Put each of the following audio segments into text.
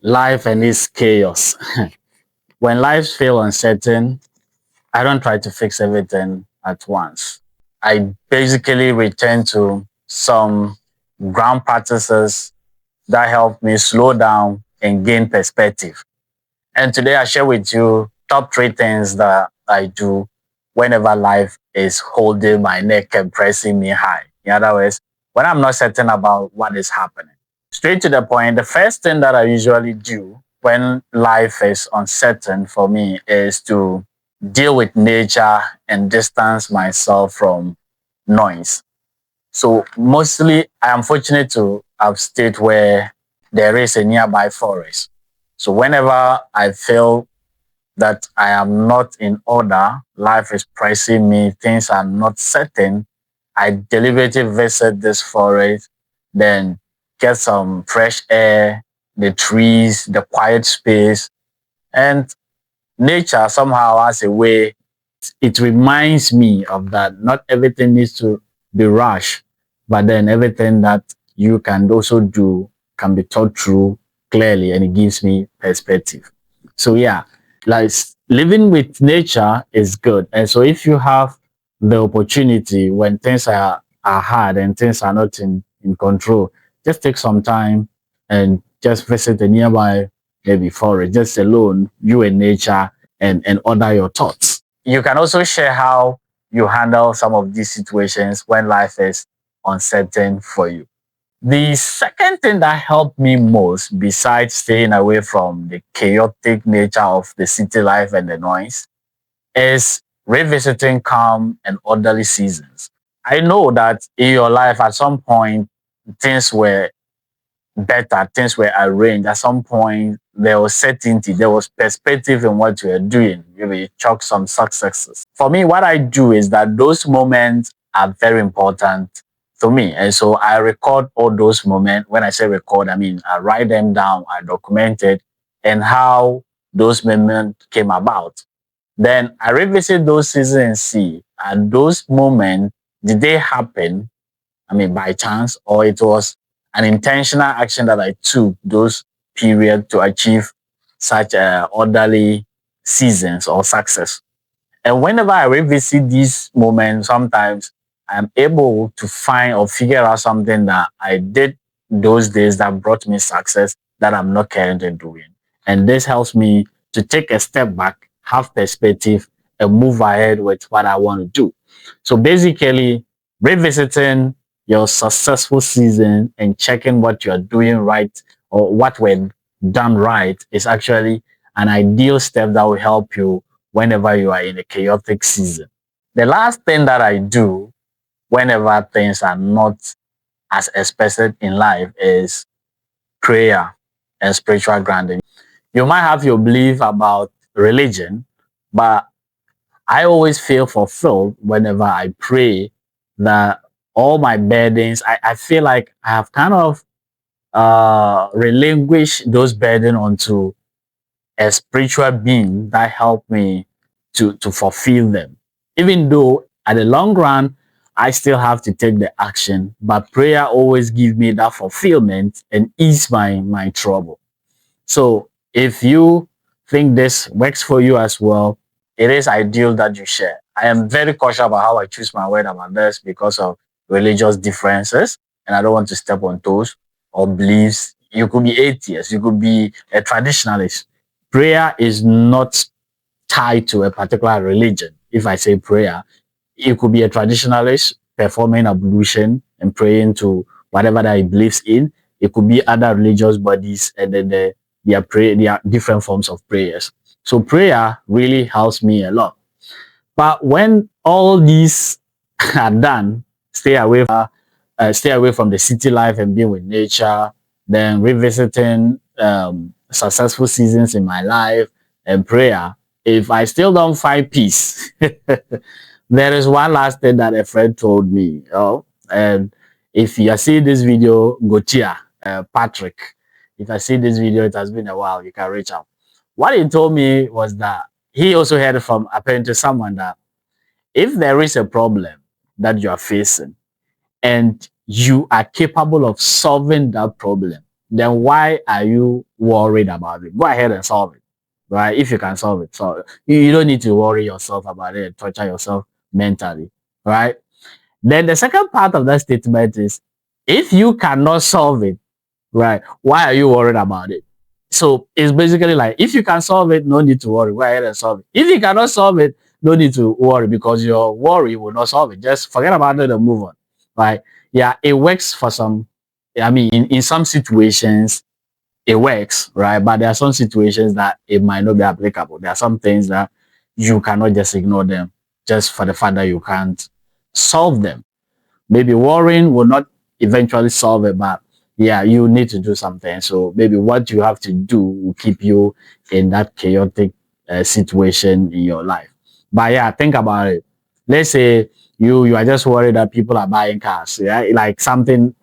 Life and its chaos. When life feels uncertain, I don't try to fix everything at once. I basically return to some ground practices that help me slow down and gain perspective. And today I share with you top three things that I do whenever life is holding my neck and pressing me high. In other words, when I'm not certain about what is happening. Straight to the point, the first thing that I usually do when life is uncertain for me is to deal with nature and distance myself from noise. So mostly I am fortunate to have stayed where there is a nearby forest. So whenever I feel that I am not in order, life is pressing me, things are not certain, I deliberately visit this forest, then get some fresh air, the trees, the quiet space, and nature somehow has a way. It reminds me of that. Not everything needs to be rushed, but then everything that you can also do can be thought through clearly, and it gives me perspective. So yeah, like living with nature is good. And so if you have the opportunity when things are hard and things are not in control, just take some time and just visit a nearby maybe forest, just alone, you and nature, and order your thoughts. You can also share how you handle some of these situations when life is uncertain for you. The second thing that helped me most, besides staying away from the chaotic nature of the city life and the noise, is revisiting calm and orderly seasons. I know that in your life, at some point, things were better, things were arranged. At some point, there was certainty, there was perspective in what you were doing. You chalk some successes. For me, what I do is that those moments are very important to me. And so I record all those moments. When I say record, I mean I write them down, I document it, and how those moments came about. Then I revisit those seasons and see, at those moments, did they happen, I mean, by chance, or it was an intentional action that I took those periods to achieve such orderly seasons or success. And whenever I revisit these moments, sometimes I'm able to find or figure out something that I did those days that brought me success that I'm not currently doing. And this helps me to take a step back, have perspective, and move ahead with what I want to do. So basically, revisiting your successful season and checking what you're doing right or what went done right is actually an ideal step that will help you whenever you are in a chaotic season. The last thing that I do whenever things are not as expected in life is prayer and spiritual grounding. You might have your belief about religion, but I always feel fulfilled whenever I pray that all my burdens, I feel like I have kind of relinquished those burdens onto a spiritual being that helped me to fulfill them. Even though at the long run, I still have to take the action, but prayer always gives me that fulfillment and ease my trouble. So if you think this works for you as well, it is ideal that you share. I am very cautious about how I choose my word about this because of religious differences, and I don't want to step on toes or beliefs. You could be atheist, you could be a traditionalist. Prayer is not tied to a particular religion. If I say prayer, it could be a traditionalist performing ablution and praying to whatever that he believes in. It could be other religious bodies, and then there are different forms of prayers. So prayer really helps me a lot. But when all these are done, stay away from the city life and being with nature, then revisiting successful seasons in my life and prayer. If I still don't find peace, there is one last thing that a friend told me. And if you see this video, Gotia, Patrick, if I see this video, it has been a while, you can reach out. What he told me was that he also heard from apparently someone that if there is a problem that you are facing and you are capable of solving that problem, then why are you worried about it? Go ahead and solve it, right? If you can solve it, so you don't need to worry yourself about it, torture yourself mentally, right? Then the second part of that statement is, if you cannot solve it, right, why are you worried about it? So it's basically like, if you can solve it, no need to worry. Go ahead and solve it. If you cannot solve it, no need to worry, because your worry will not solve it. Just forget about it and move on. Right? Yeah, it works for some. I mean, in some situations, it works, right? But there are some situations that it might not be applicable. There are some things that you cannot just ignore them just for the fact that you can't solve them. Maybe worrying will not eventually solve it, but yeah, you need to do something. So maybe what you have to do will keep you in that chaotic situation in your life. But yeah, think about it. Let's say you are just worried that people are buying cars, yeah, like something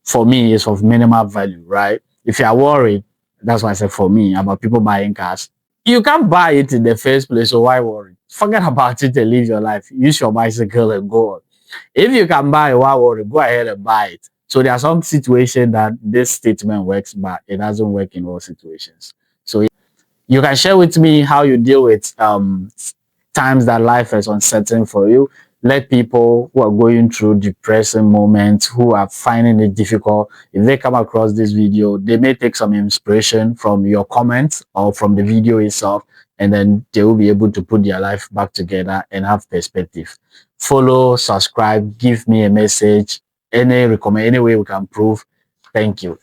for me is of minimal value, right? If you are worried, that's why I said for me about people buying cars, you can't buy it in the first place, so why worry? Forget about it and live your life. Use your bicycle and go on. If you can buy, why worry? Go ahead and buy it. So there are some situations that this statement works, but it doesn't work in all situations. So you can share with me how you deal with times that life is uncertain for you. Let people who are going through depressing moments, who are finding it difficult, if they come across this video, they may take some inspiration from your comments or from the video itself, and then they will be able to put their life back together and have perspective. Follow, subscribe, give me a message, any recommend, any way we can improve. Thank you.